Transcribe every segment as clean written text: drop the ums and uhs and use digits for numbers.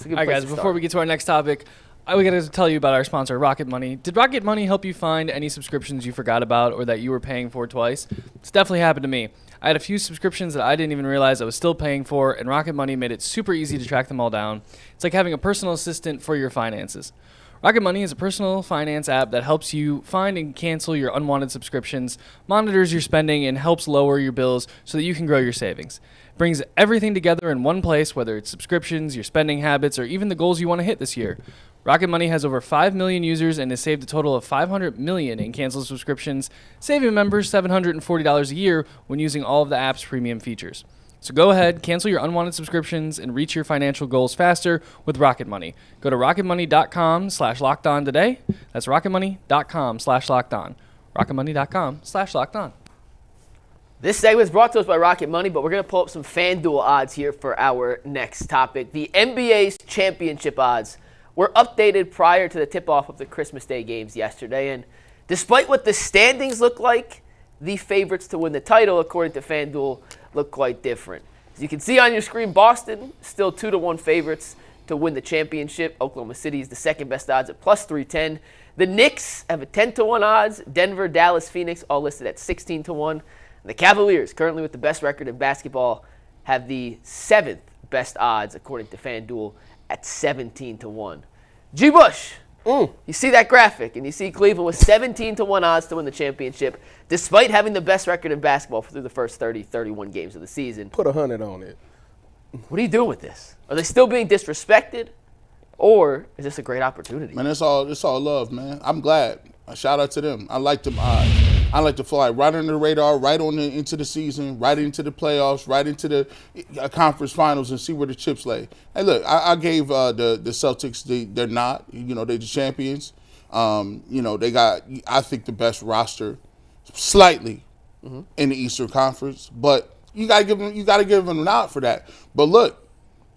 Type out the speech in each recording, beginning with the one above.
All right, guys, before we get to our next topic, we got to tell you about our sponsor, Rocket Money. Did Rocket Money help you find any subscriptions you forgot about or that you were paying for twice? It's definitely happened to me. I had a few subscriptions that I didn't even realize I was still paying for, and Rocket Money made it super easy to track them all down. It's like having a personal assistant for your finances. Rocket Money is a personal finance app that helps you find and cancel your unwanted subscriptions, monitors your spending, and helps lower your bills so that you can grow your savings. It brings everything together in one place, whether it's subscriptions, your spending habits, or even the goals you want to hit this year. Rocket Money has over 5 million users and has saved a total of $500 million in canceled subscriptions, saving members $740 a year when using all of the app's premium features. So go ahead, cancel your unwanted subscriptions, and reach your financial goals faster with Rocket Money. Go to rocketmoney.com/lockedon today. That's rocketmoney.com/lockedon. rocketmoney.com/lockedon. This segment is brought to us by Rocket Money, but we're going to pull up some FanDuel odds here for our next topic. The NBA's championship odds were updated prior to the tip-off of the Christmas Day games yesterday, and despite what the standings look like, the favorites to win the title, according to FanDuel, look quite different. As you can see on your screen, Boston still 2-1 favorites to win the championship. Oklahoma City is the second best odds at plus 310. The Knicks have a 10-1 odds. Denver, Dallas, Phoenix all listed at 16-1. And the Cavaliers, currently with the best record in basketball, have the seventh best odds according to FanDuel at 17-1. G. Bush. You see that graphic, and you see Cleveland with 17-1 odds to win the championship, despite having the best record in basketball through the first 31 games of the season. Put 100 on it. What are you doing with this? Are they still being disrespected, or is this a great opportunity? Man, it's all love, man. I'm glad. A shout out to them. I like them odds. I like to fly right under the radar, right on into the season, right into the playoffs, right into the conference finals, and see where the chips lay. Hey, look, I gave the Celtics they're not. They're the champions. They got, I think, the best roster, slightly, in the Eastern Conference. But you gotta give them a nod for that. But look,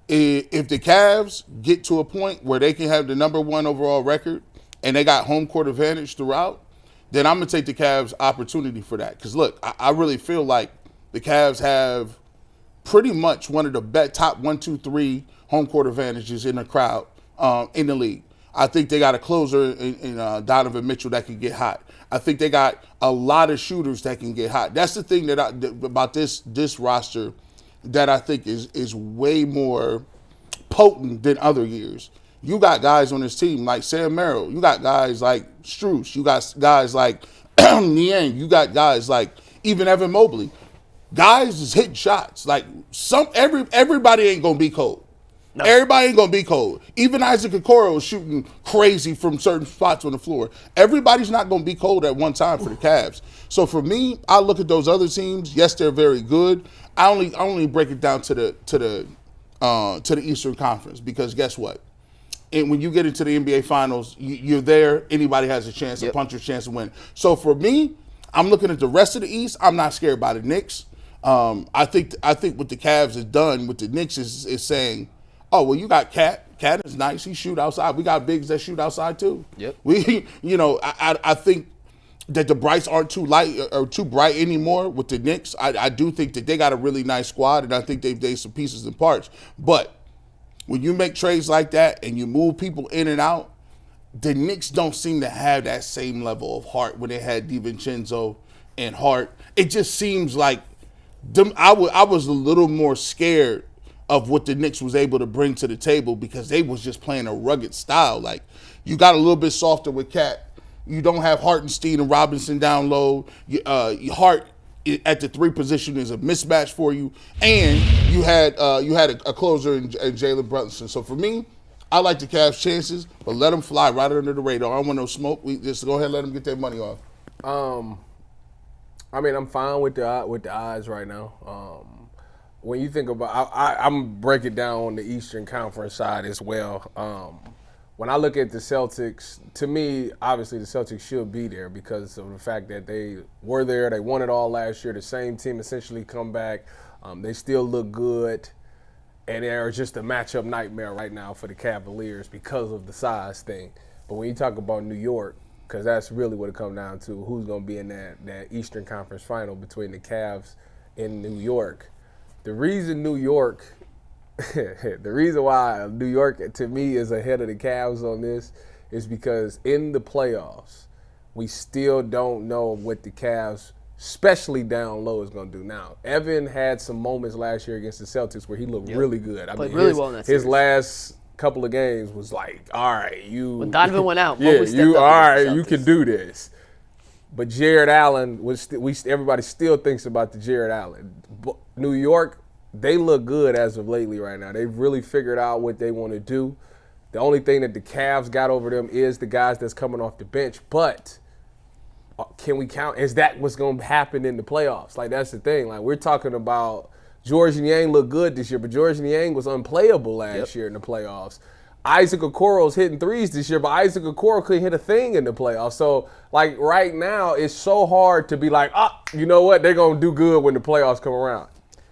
if the Cavs get to a point where they can have the number 1 overall record and they got home court advantage throughout, then I'm going to take the Cavs' opportunity for that. Because, look, I really feel like the Cavs have pretty much one of the top 1, 2, 3 home court advantages in the crowd in the league. I think they got a closer in Donovan Mitchell that can get hot. I think they got a lot of shooters that can get hot. That's the thing about this roster that I think is way more potent than other years. You got guys on this team like Sam Merrill. You got guys like Strus. You got guys like Niang. You got guys like even Evan Mobley. Guys is hitting shots. Like everybody ain't gonna be cold. No. Everybody ain't gonna be cold. Even Isaac Okoro is shooting crazy from certain spots on the floor. Everybody's not gonna be cold at one time for the Cavs. So for me, I look at those other teams. Yes, they're very good. I only break it down to the Eastern Conference because guess what? And when you get into the NBA Finals, you're there. Anybody has a chance, a puncher's chance to win. So for me, I'm looking at the rest of the East. I'm not scared by the Knicks. I think what the Cavs has done with the Knicks is saying, oh, well, you got Cat. Cat is nice. He shoot outside. We got bigs that shoot outside too. Yep. I think that the Brights aren't too light or too bright anymore with the Knicks. I do think that they got a really nice squad, and I think they've some pieces and parts. But when you make trades like that and you move people in and out, the Knicks don't seem to have that same level of heart when they had DiVincenzo and Hart. It just seems like I was a little more scared of what the Knicks was able to bring to the table because they was just playing a rugged style. Like, you got a little bit softer with Cat. You don't have Hartenstein and Robinson down low. Hart at the 3 position is a mismatch for you, and you had a closer in Jalen Brunson. So for me, I like the Cavs' chances, but let them fly right under the radar. I don't want no smoke. We just go ahead and let them get their money off. I'm fine with the odds right now. When you think about, I'm breaking down on the Eastern Conference side as well. When I look at the Celtics, to me, obviously the Celtics should be there because of the fact that they were there. They won it all last year. The same team essentially come back. They still look good. And they're just a matchup nightmare right now for the Cavaliers because of the size thing. But when you talk about New York, because that's really what it comes down to, who's going to be in that Eastern Conference final between the Cavs and New York. The reason New York the reason why New York, to me, is ahead of the Cavs on this is because in the playoffs, we still don't know what the Cavs, especially down low, is going to do. Now, Evan had some moments last year against the Celtics where he looked really good. Played really well in that his series. last couple of games was like, all right, When Donovan went out, yeah, you all right, you can do this. But Jared Allen, everybody still thinks about the Jared Allen. New York, they look good as of lately right now. They've really figured out what they want to do. The only thing that the Cavs got over them is the guys that's coming off the bench. But can we count? Is that what's going to happen in the playoffs? Like, that's the thing. Like, we're talking about George Niang looked good this year, but George Niang was unplayable last year in the playoffs. Isaac Okoro's hitting threes this year, but Isaac Okoro couldn't hit a thing in the playoffs. So, like, right now, it's so hard to be like, you know what? They're going to do good when the playoffs come around.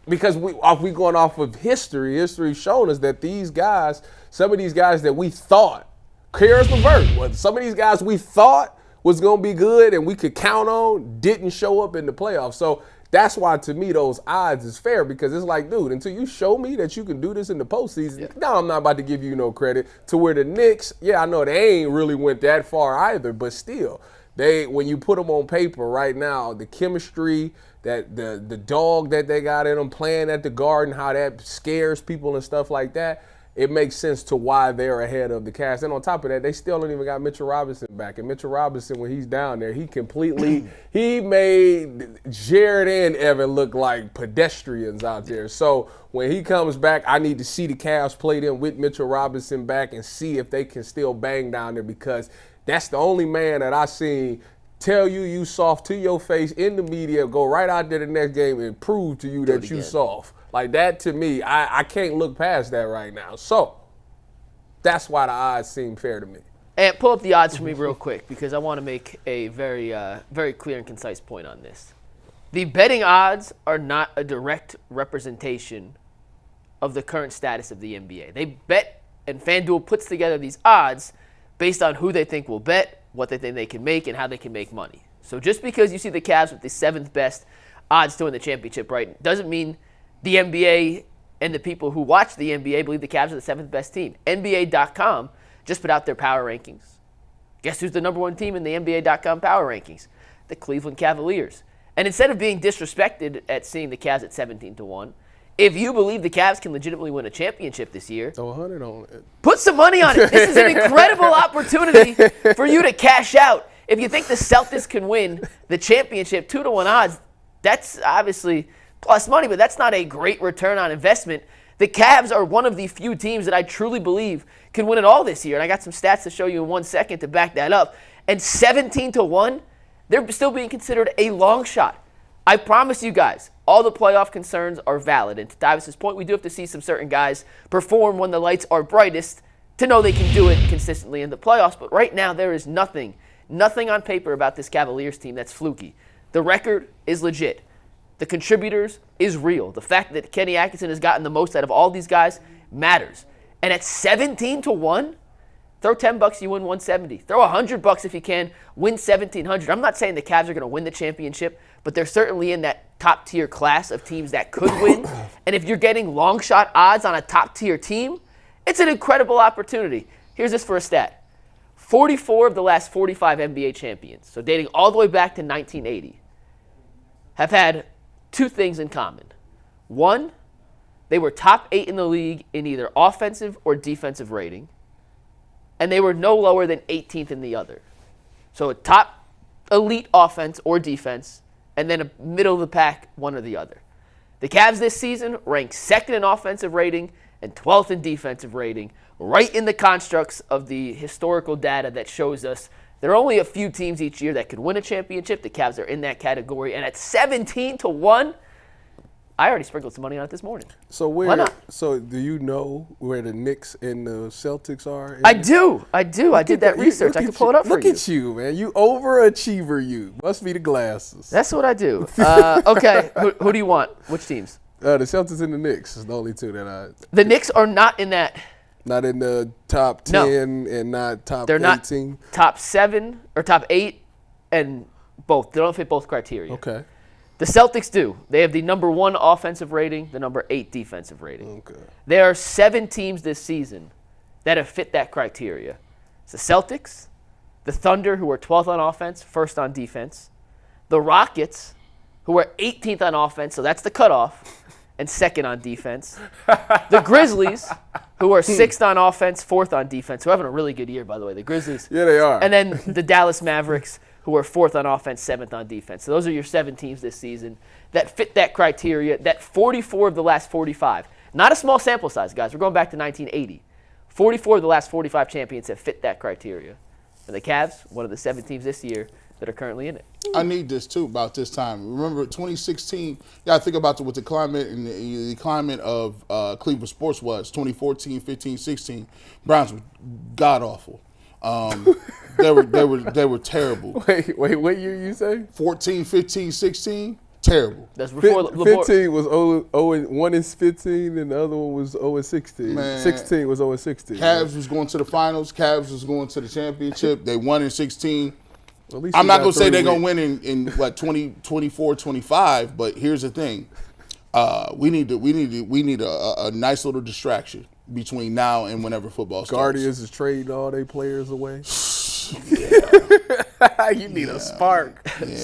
Because we going off of history's shown us that these guys, some of these guys that we thought, Karis LeVert, some of these guys we thought was going to be good and we could count on, didn't show up in the playoffs. So, that's why, to me, those odds is fair because it's like, dude, until you show me that you can do this in the postseason, no, I'm not about to give you no credit. To where the Knicks, I know they ain't really went that far either, but still, when you put them on paper right now, the chemistry, that the dog that they got in them playing at the Garden, how that scares people and stuff like that, it makes sense to why they're ahead of the Cavs. And on top of that, they still don't even got Mitchell Robinson back. And Mitchell Robinson, when he's down there, he made Jared and Evan look like pedestrians out there. So when he comes back, I need to see the Cavs play them with Mitchell Robinson back and see if they can still bang down there because that's the only man that I seen tell you soft to your face in the media, go right out there the next game and prove to you that you soft. Like that, to me, I can't look past that right now. So that's why the odds seem fair to me. And pull up the odds for me real quick because I want to make a very, very clear and concise point on this. The betting odds are not a direct representation of the current status of the NBA. They bet, and FanDuel puts together these odds based on who they think will bet, what they think they can make, and how they can make money. So just because you see the Cavs with the 7th best odds to win the championship, right, doesn't mean the NBA and the people who watch the NBA believe the Cavs are the 7th best team. NBA.com just put out their power rankings. Guess who's the number 1 team in the NBA.com power rankings? The Cleveland Cavaliers. And instead of being disrespected at seeing the Cavs at 17-1, if you believe the Cavs can legitimately win a championship this year, throw 100 on it. Put some money on it. This is an incredible opportunity for you to cash out. If you think the Celtics can win the championship, 2-1 odds, that's obviously plus money, but that's not a great return on investment. The Cavs are one of the few teams that I truly believe can win it all this year. And I got some stats to show you in 1 second to back that up. And 17-1, they're still being considered a long shot. I promise you guys, all the playoff concerns are valid. And to Davis's point, we do have to see some certain guys perform when the lights are brightest to know they can do it consistently in the playoffs. But right now, there is nothing on paper about this Cavaliers team that's fluky. The record is legit. The contributors is real. The fact that Kenny Atkinson has gotten the most out of all these guys matters. And at 17-1, throw $10, you win 170. Throw $100 if you can, win 1,700. I'm not saying the Cavs are going to win the championship, but they're certainly in that top-tier class of teams that could win. And if you're getting long shot odds on a top-tier team, it's an incredible opportunity. Here's this for a stat. 44 of the last 45 NBA champions, so dating all the way back to 1980, have had 2 things in common. 1, they were top 8 in the league in either offensive or defensive rating, and they were no lower than 18th in the other. So a top elite offense or defense, and then a middle of the pack, one or the other. The Cavs this season ranked 2nd in offensive rating and 12th in defensive rating, right in the constructs of the historical data that shows us there are only a few teams each year that could win a championship. The Cavs are in that category. And at 17-1, I already sprinkled some money on it this morning. So why not? So do you know where the Knicks and the Celtics are? I do. I did that research. I can pull it up for you. Look at you, man. You overachiever, you. Must be the glasses. That's what I do. Okay, who do you want? Which teams? The Celtics and the Knicks is the only 2 that I... The Knicks are not in that... Not in the top 10 and not top 18? They're not top 7 or top 8 and both. They don't fit both criteria. Okay. The Celtics do. They have the number 1 offensive rating, the number 8 defensive rating. Okay. There are 7 teams this season that have fit that criteria. It's the Celtics, the Thunder, who are 12th on offense, 1st on defense, the Rockets, who are 18th on offense, so that's the cutoff, and 2nd on defense, the Grizzlies, who are 6th on offense, 4th on defense, who are having a really good year, by the way, the Grizzlies. Yeah, they are. And then the Dallas Mavericks, who are 4th on offense, 7th on defense. So those are your 7 teams this season that fit that criteria, that 44 of the last 45. Not a small sample size, guys. We're going back to 1980. 44 of the last 45 champions have fit that criteria. And the Cavs, one of the 7 teams this year that are currently in it. I need this too about this time. Remember 2016? You got to think about what the climate and the climate of Cleveland sports was. 2014, 15, 16. Browns were god awful. They were terrible. Wait, what year you say? 14, 15, 16. Terrible. That's before 15 was 1 is 15, and the other one was 0 and 16. Man. 16 was 0 and 16. Cavs was going to the finals. Cavs was going to the championship. They won in 16. At least I'm we not got going to say 3 they're going to wins. win in what 24, 25, but here's the thing. We need a nice little distraction between now and whenever football starts. Guardians is trading all their players away. You need a spark. Yeah.